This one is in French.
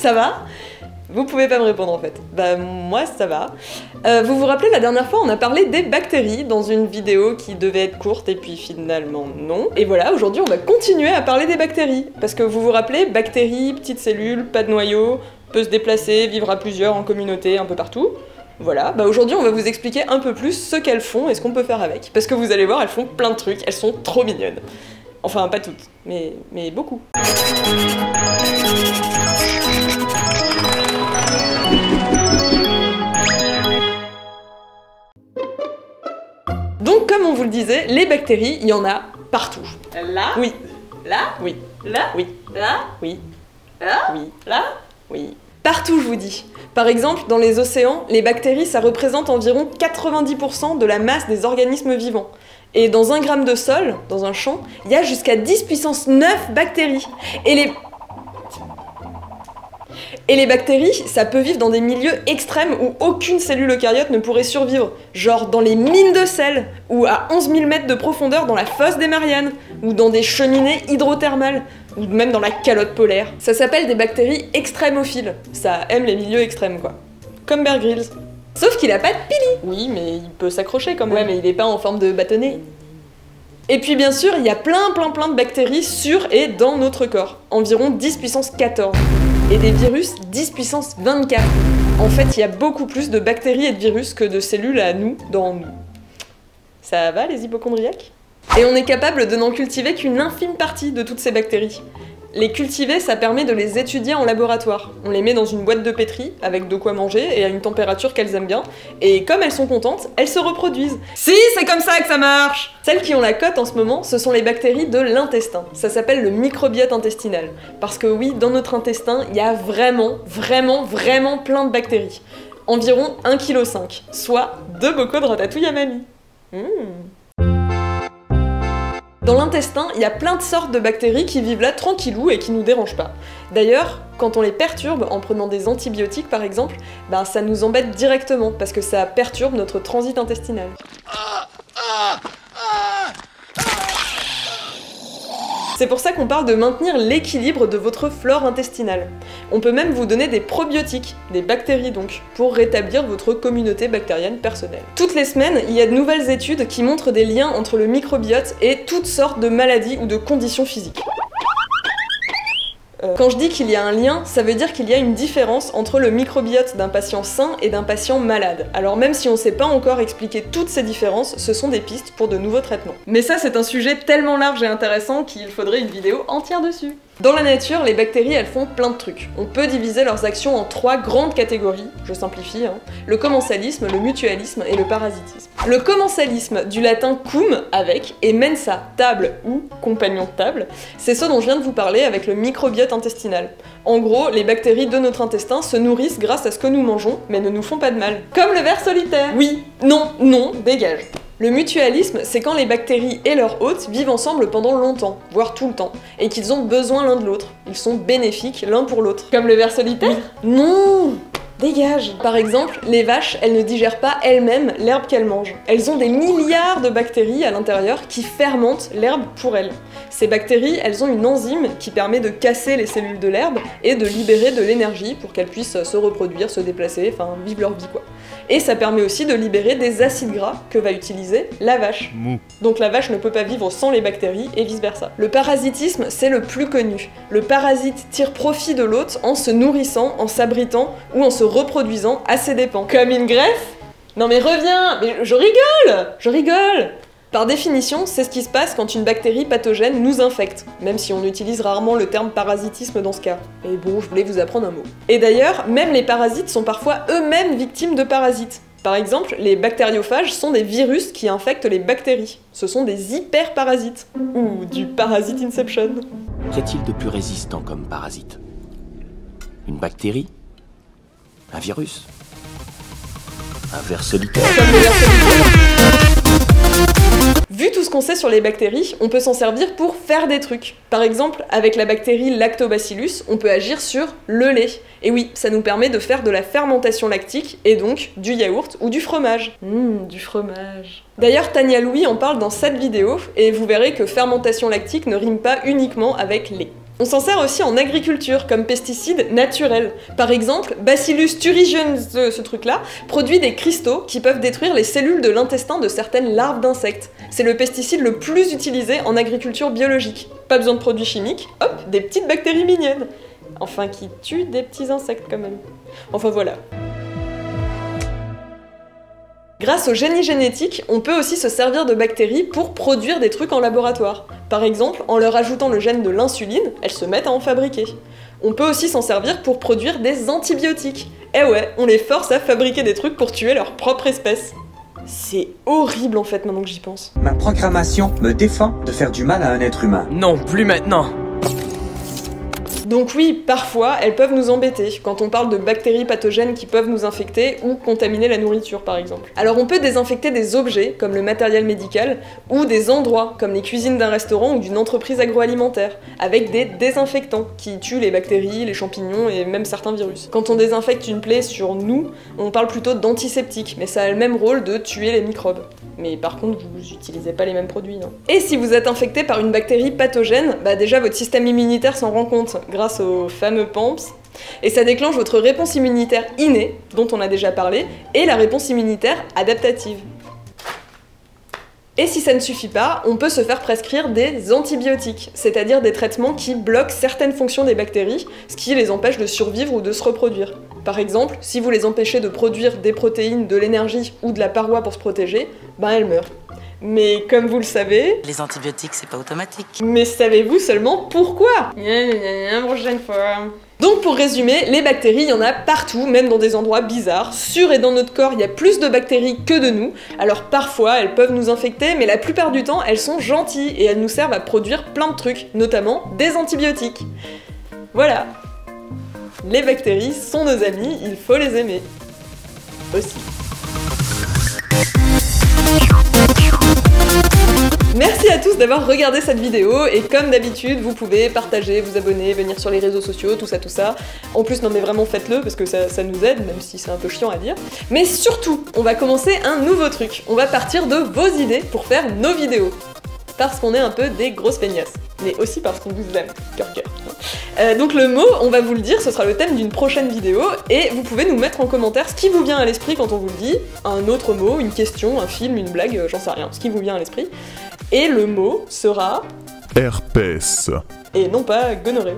Ça va? Vous pouvez pas me répondre en fait. Bah moi ça va. Vous vous rappelez la dernière fois on a parlé des bactéries dans une vidéo qui devait être courte et puis finalement non. Et voilà, aujourd'hui on va continuer à parler des bactéries. Parce que vous vous rappelez, bactéries, petites cellules, pas de noyau, peut se déplacer, vivre à plusieurs en communauté, un peu partout. Voilà, bah aujourd'hui on va vous expliquer un peu plus ce qu'elles font et ce qu'on peut faire avec. Parce que vous allez voir, elles font plein de trucs, elles sont trop mignonnes. Enfin pas toutes, mais beaucoup. Donc comme on vous le disait, les bactéries, il y en a partout. Là? Oui. Là? Oui. Là? Oui. Là? Oui. Là? Oui. Là? Oui. Partout, je vous dis. Par exemple, dans les océans, les bactéries, ça représente environ 90% de la masse des organismes vivants. Et dans 1 gramme de sol, dans un champ, il y a jusqu'à 10 puissance 9 bactéries. Et les bactéries, ça peut vivre dans des milieux extrêmes où aucune cellule eucaryote ne pourrait survivre. Genre dans les mines de sel, ou à 11 000 mètres de profondeur dans la fosse des Mariannes, ou dans des cheminées hydrothermales, ou même dans la calotte polaire. Ça s'appelle des bactéries extrémophiles. Ça aime les milieux extrêmes, quoi. Comme Bear Grylls. Sauf qu'il a pas de pili. Oui, mais il peut s'accrocher quand même. Ouais, mais il est pas en forme de bâtonnet. Et puis bien sûr, il y a plein de bactéries sur et dans notre corps. Environ 10 puissance 14. Et des virus 10 puissance 24. En fait, il y a beaucoup plus de bactéries et de virus que de cellules à nous, dans nous. Ça va les hypocondriaques? Et on est capable de n'en cultiver qu'une infime partie de toutes ces bactéries. Les cultiver, ça permet de les étudier en laboratoire. On les met dans une boîte de pétri, avec de quoi manger et à une température qu'elles aiment bien, et comme elles sont contentes, elles se reproduisent. Si, c'est comme ça que ça marche! Celles qui ont la cote en ce moment, ce sont les bactéries de l'intestin. Ça s'appelle le microbiote intestinal. Parce que oui, dans notre intestin, il y a vraiment plein de bactéries. Environ 1,5 kg, soit 2 bocaux de ratatouille à mamie. Dans l'intestin, il y a plein de sortes de bactéries qui vivent là tranquillou et qui nous dérangent pas. D'ailleurs, quand on les perturbe en prenant des antibiotiques par exemple, ben ça nous embête directement parce que ça perturbe notre transit intestinal. C'est pour ça qu'on parle de maintenir l'équilibre de votre flore intestinale. On peut même vous donner des probiotiques, des bactéries donc, pour rétablir votre communauté bactérienne personnelle. Toutes les semaines, il y a de nouvelles études qui montrent des liens entre le microbiote et toutes sortes de maladies ou de conditions physiques. Quand je dis qu'il y a un lien, ça veut dire qu'il y a une différence entre le microbiote d'un patient sain et d'un patient malade. Alors même si on sait pas encore expliquer toutes ces différences, ce sont des pistes pour de nouveaux traitements. Mais ça c'est un sujet tellement large et intéressant qu'il faudrait une vidéo entière dessus. Dans la nature, les bactéries elles font plein de trucs. On peut diviser leurs actions en 3 grandes catégories, je simplifie, hein. Le commensalisme, le mutualisme et le parasitisme. Le commensalisme, du latin cum, avec, et mensa, table ou compagnon de table, c'est ce dont je viens de vous parler avec le microbiote intestinal. En gros, les bactéries de notre intestin se nourrissent grâce à ce que nous mangeons, mais ne nous font pas de mal. Comme le ver solitaire. Oui, non, dégage. Le mutualisme, c'est quand les bactéries et leurs hôtes vivent ensemble pendant longtemps, voire tout le temps, et qu'ils ont besoin l'un de l'autre. Ils sont bénéfiques l'un pour l'autre. Comme le ver solitaire? Oui. Non! Dégage! Par exemple, les vaches, elles ne digèrent pas elles-mêmes l'herbe qu'elles mangent. Elles ont des milliards de bactéries à l'intérieur qui fermentent l'herbe pour elles. Ces bactéries, elles ont une enzyme qui permet de casser les cellules de l'herbe et de libérer de l'énergie pour qu'elles puissent se reproduire, se déplacer, enfin vivre leur vie quoi. Et ça permet aussi de libérer des acides gras que va utiliser la vache. Donc la vache ne peut pas vivre sans les bactéries et vice versa. Le parasitisme, c'est le plus connu. Le parasite tire profit de l'hôte en se nourrissant, en s'abritant ou en se reproduisant à ses dépens. Comme une greffe? Non mais reviens! Mais je rigole! Par définition, c'est ce qui se passe quand une bactérie pathogène nous infecte, même si on utilise rarement le terme parasitisme dans ce cas. Et bon, je voulais vous apprendre un mot. Et d'ailleurs, même les parasites sont parfois eux-mêmes victimes de parasites. Par exemple, les bactériophages sont des virus qui infectent les bactéries. Ce sont des hyperparasites. Ou du parasite inception. Qu'y a-t-il de plus résistant comme parasite? Une bactérie? Un virus? Un ver solitaire? Vu tout ce qu'on sait sur les bactéries, on peut s'en servir pour faire des trucs. Par exemple, avec la bactérie Lactobacillus, on peut agir sur le lait. Et oui, ça nous permet de faire de la fermentation lactique, et donc du yaourt ou du fromage. Du fromage. D'ailleurs, Tania Louis en parle dans cette vidéo, et vous verrez que fermentation lactique ne rime pas uniquement avec lait. On s'en sert aussi en agriculture, comme pesticide naturel. Par exemple, Bacillus thuringiensis, ce truc-là, produit des cristaux qui peuvent détruire les cellules de l'intestin de certaines larves d'insectes. C'est le pesticide le plus utilisé en agriculture biologique. Pas besoin de produits chimiques, hop, des petites bactéries mignonnes. Enfin, qui tuent des petits insectes quand même. Enfin voilà. Grâce au génie génétique, on peut aussi se servir de bactéries pour produire des trucs en laboratoire. Par exemple, en leur ajoutant le gène de l'insuline, elles se mettent à en fabriquer. On peut aussi s'en servir pour produire des antibiotiques. Eh ouais, on les force à fabriquer des trucs pour tuer leur propre espèce. C'est horrible en fait maintenant que j'y pense. Ma programmation me défend de faire du mal à un être humain. Non, plus maintenant. Donc oui, parfois, elles peuvent nous embêter, quand on parle de bactéries pathogènes qui peuvent nous infecter ou contaminer la nourriture par exemple. Alors on peut désinfecter des objets, comme le matériel médical, ou des endroits, comme les cuisines d'un restaurant ou d'une entreprise agroalimentaire, avec des désinfectants, qui tuent les bactéries, les champignons et même certains virus. Quand on désinfecte une plaie sur nous, on parle plutôt d'antiseptique, mais ça a le même rôle de tuer les microbes. Mais par contre, vous n'utilisez pas les mêmes produits, non. Et si vous êtes infecté par une bactérie pathogène, bah déjà votre système immunitaire s'en rend compte, grâce aux fameux PAMPs, et ça déclenche votre réponse immunitaire innée, dont on a déjà parlé, et la réponse immunitaire adaptative. Et si ça ne suffit pas, on peut se faire prescrire des antibiotiques, c'est-à-dire des traitements qui bloquent certaines fonctions des bactéries, ce qui les empêche de survivre ou de se reproduire. Par exemple, si vous les empêchez de produire des protéines, de l'énergie ou de la paroi pour se protéger, ben elles meurent. Mais comme vous le savez... Les antibiotiques, c'est pas automatique. Mais savez-vous seulement pourquoi? Prochaine fois. Donc pour résumer, les bactéries, il y en a partout, même dans des endroits bizarres. Sur et dans notre corps, il y a plus de bactéries que de nous. Alors parfois, elles peuvent nous infecter, mais la plupart du temps, elles sont gentilles et elles nous servent à produire plein de trucs, notamment des antibiotiques. Voilà. Les bactéries sont nos amis, il faut les aimer. Aussi. Merci à tous d'avoir regardé cette vidéo, et comme d'habitude, vous pouvez partager, vous abonner, venir sur les réseaux sociaux, tout ça. En plus, non mais vraiment faites-le, parce que ça nous aide, même si c'est un peu chiant à dire. Mais surtout, on va commencer un nouveau truc. On va partir de vos idées pour faire nos vidéos. Parce qu'on est un peu des grosses feignasses. Mais aussi parce qu'on vous aime. Cœur. Donc le mot, on va vous le dire, ce sera le thème d'une prochaine vidéo, et vous pouvez nous mettre en commentaire ce qui vous vient à l'esprit quand on vous le dit. Un autre mot, une question, un film, une blague, j'en sais rien, ce qui vous vient à l'esprit. Et le mot sera... herpès. Et non pas gonorrhée.